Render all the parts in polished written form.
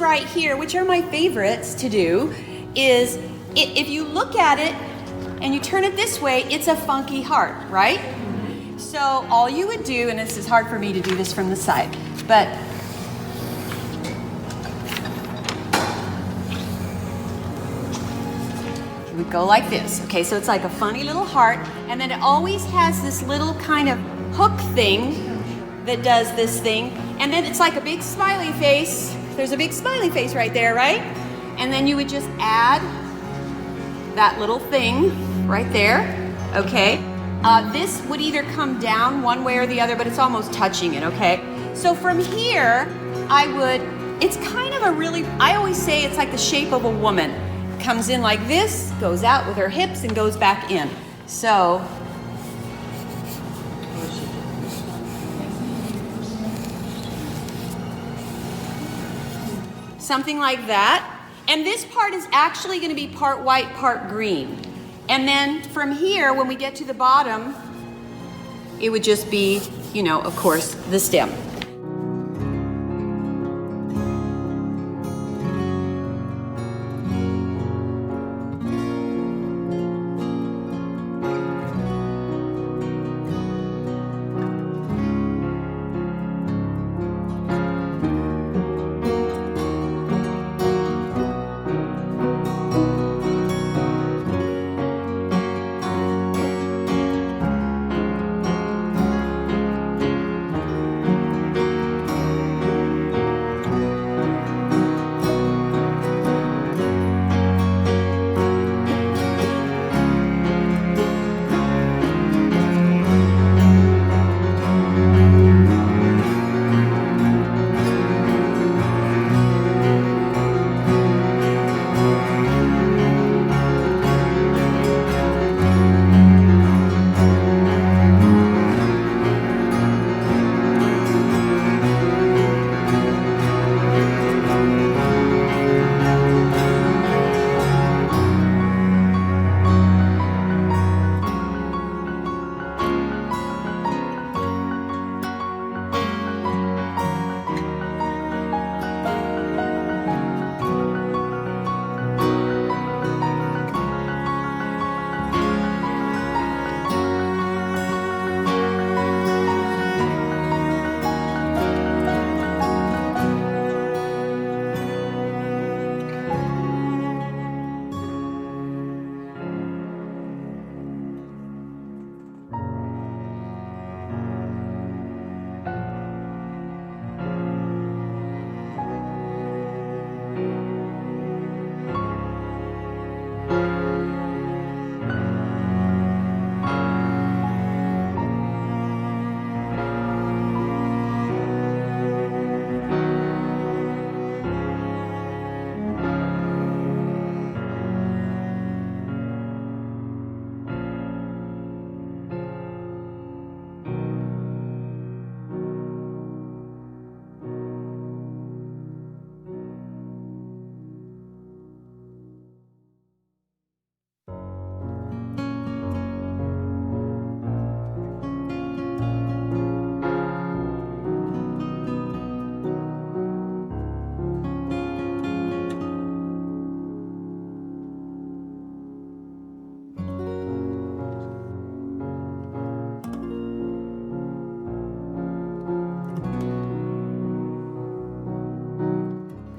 right here, which are my favorites to do, is if you look at it and you turn it this way, it's a funky heart, right? So all you would do, and this is hard for me to do this from the side, but you would go like this. Okay, so it's like a funny little heart, and then it always has this little kind of hook thing that does this thing, and then it's like a big smiley face. There's a big smiley face right there, right? And then you would just add that little thing right there, okay? This would either come down one way or the other, but it's almost touching it, okay? So from here, it's kind of a really, I always say it's like the shape of a woman. Comes in like this, goes out with her hips, and goes back in. So, something like that. And this part is actually going to be part white, part green. And then from here, when we get to the bottom, it would just be, you know, of course, the stem.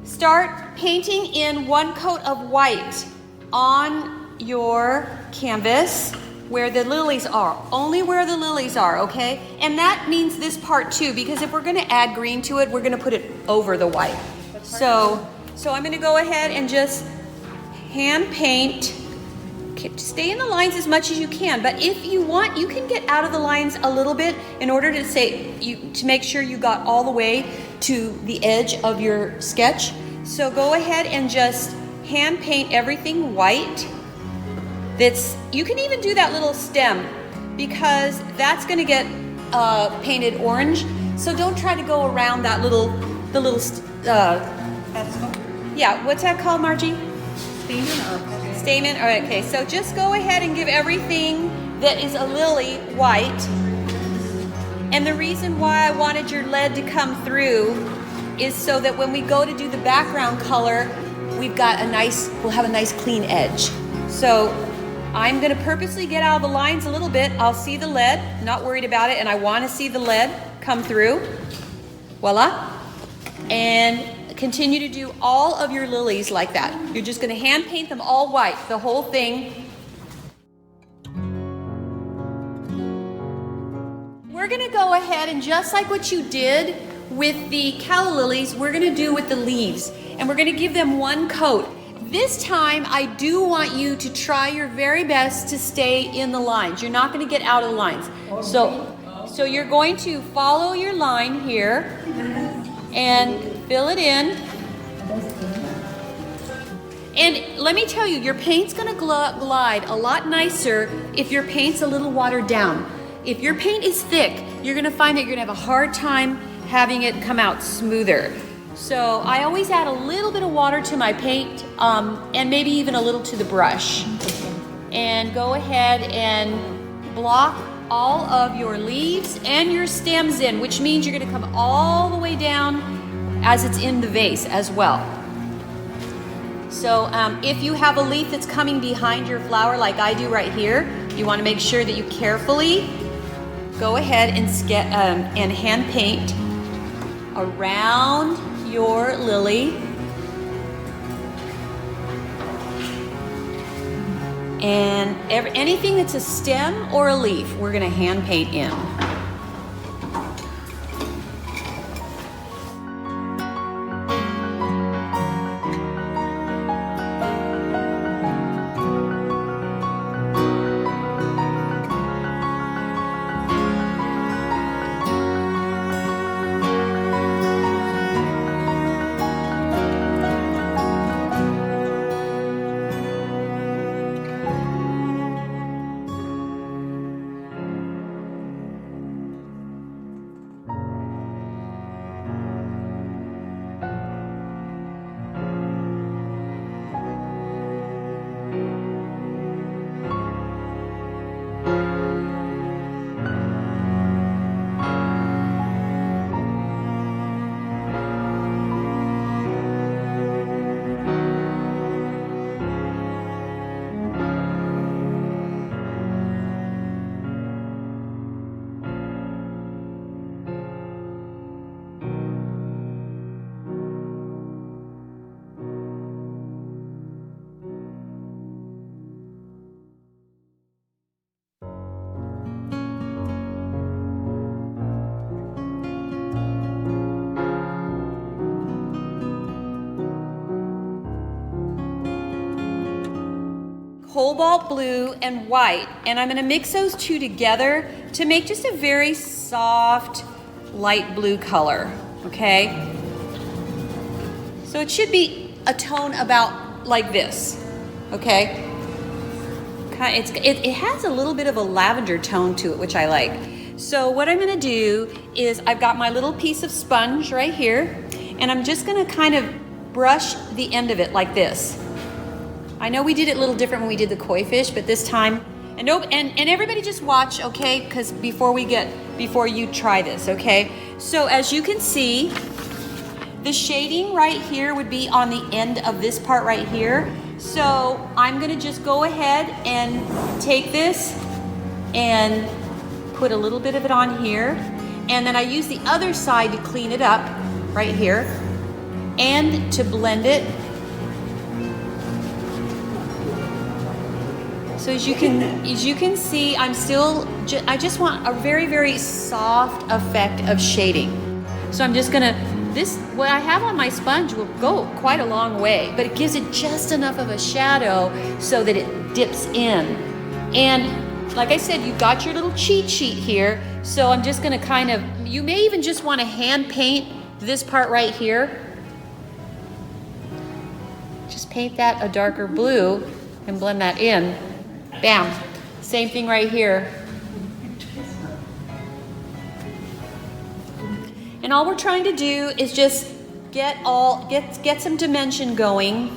Start painting in one coat of white on your canvas where the lilies are, only where the lilies are, okay? And that means this part too, because if we're gonna add green to it, we're gonna put it over the white. So I'm gonna go ahead and just hand paint. Stay in the lines as much as you can, but if you want, you can get out of the lines a little bit in order to make sure you got all the way to the edge of your sketch. So go ahead and just hand paint everything white. You can even do that little stem because that's gonna get painted orange. So don't try to go around that yeah, what's that called, Margie? Stamen. All right, okay, so just go ahead and give everything that is a lily white. And the reason why I wanted your lead to come through is so that when we go to do the background color, we'll have a nice clean edge. So I'm gonna purposely get out of the lines a little bit. I'll see the lead, not worried about it, and I wanna see the lead come through. Voila. And continue to do all of your lilies like that. You're just gonna hand paint them all white, the whole thing. We're gonna go ahead and just like what you did with the calla lilies, we're gonna do with the leaves. And we're gonna give them one coat. This time, I do want you to try your very best to stay in the lines. You're not gonna get out of the lines. So you're going to follow your line here and fill it in. And let me tell you, your paint's gonna glide a lot nicer if your paint's a little watered down. If your paint is thick, you're gonna find that you're gonna have a hard time having it come out smoother. So I always add a little bit of water to my paint and maybe even a little to the brush. And go ahead and block all of your leaves and your stems in, which means you're gonna come all the way down as it's in the vase as well. So if you have a leaf that's coming behind your flower like I do right here, you wanna make sure that you carefully go ahead and hand paint around your lily. And anything that's a stem or a leaf, we're gonna hand paint in. Cobalt blue and white, and I'm going to mix those two together to make just a very soft light blue color, okay? So it should be a tone about like this, okay? It has a little bit of a lavender tone to it, which I like. So what I'm going to do is I've got my little piece of sponge right here, and I'm just going to kind of brush the end of it like this. I know we did it a little different when we did the koi fish, but this time, and everybody just watch, okay? Because before you try this, okay? So as you can see, the shading right here would be on the end of this part right here. So I'm gonna just go ahead and take this and put a little bit of it on here. And then I use the other side to clean it up right here and to blend it. So as you can see, I just want a very, very soft effect of shading. So I'm just gonna, what I have on my sponge will go quite a long way, but it gives it just enough of a shadow so that it dips in. And like I said, you've got your little cheat sheet here. So I'm just gonna kind of, you may even just wanna hand paint this part right here. Just paint that a darker blue and blend that in. Bam. Same thing right here. And all we're trying to do is just get some dimension going.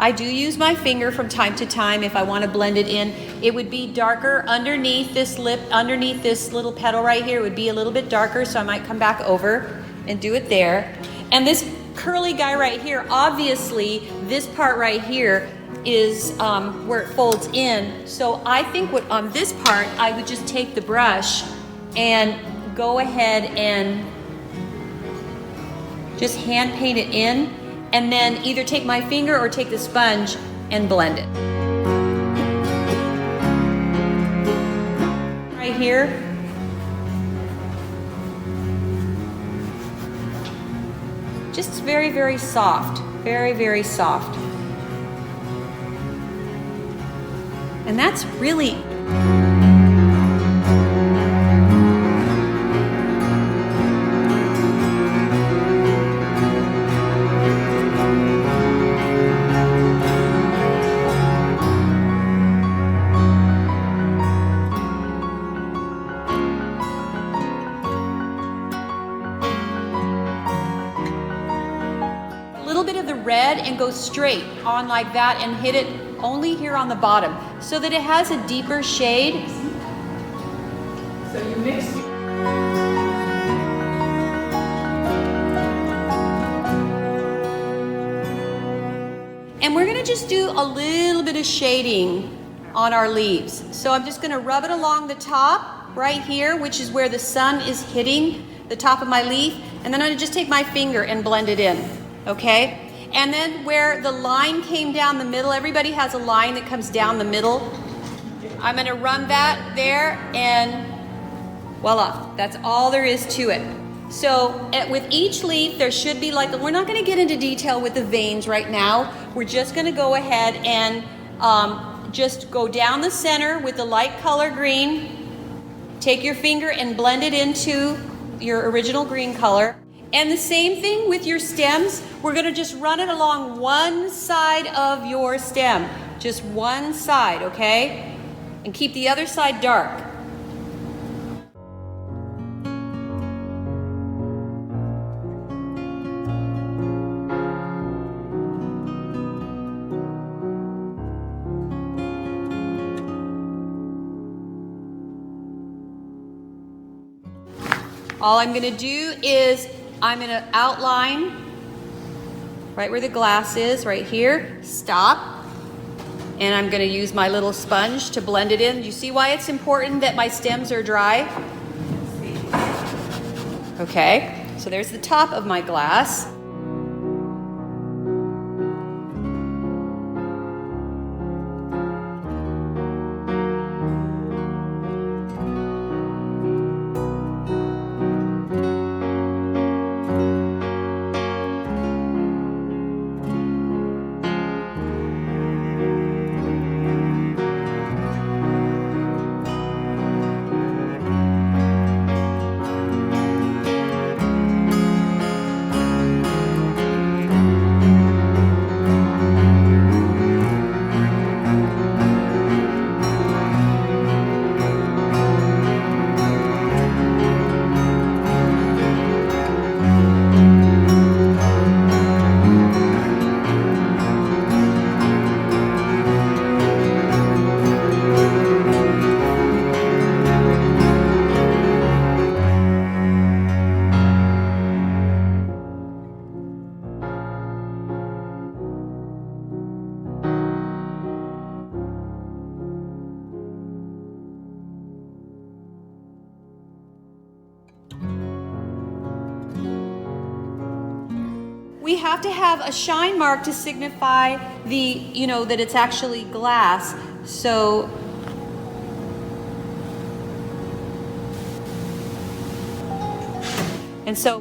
I do use my finger from time to time if I want to blend it in. It would be darker underneath this lip, underneath this little petal right here. It would be a little bit darker, so I might come back over and do it there. And this curly guy right here, obviously this part right here is where it folds in. So I think on this part, I would just take the brush and go ahead and just hand paint it in, and then either take my finger or take the sponge and blend it. Right here. Just very, very soft. Very, very soft. And that's really... bit of the red and go straight on like that and hit it only here on the bottom so that it has a deeper shade. So you mix. And we're going to just do a little bit of shading on our leaves. So I'm just going to rub it along the top right here, which is where the sun is hitting the top of my leaf, and then I'm going to just take my finger and blend it in. Okay, and then where the line came down the middle, everybody has a line that comes down the middle. I'm going to run that there, and voila, that's all there is to it. So with each leaf, there should be like, we're not going to get into detail with the veins right now. We're just going to go ahead and just go down the center with the light color green. Take your finger and blend it into your original green color. And the same thing with your stems. We're going to just run it along one side of your stem. Just one side, okay? And keep the other side dark. All I'm going to do is I'm going to outline right where the glass is, right here. Stop. And I'm going to use my little sponge to blend it in. Do you see why it's important that my stems are dry? Okay, so there's the top of my glass. We have to have a shine mark to signify that it's actually glass. So and so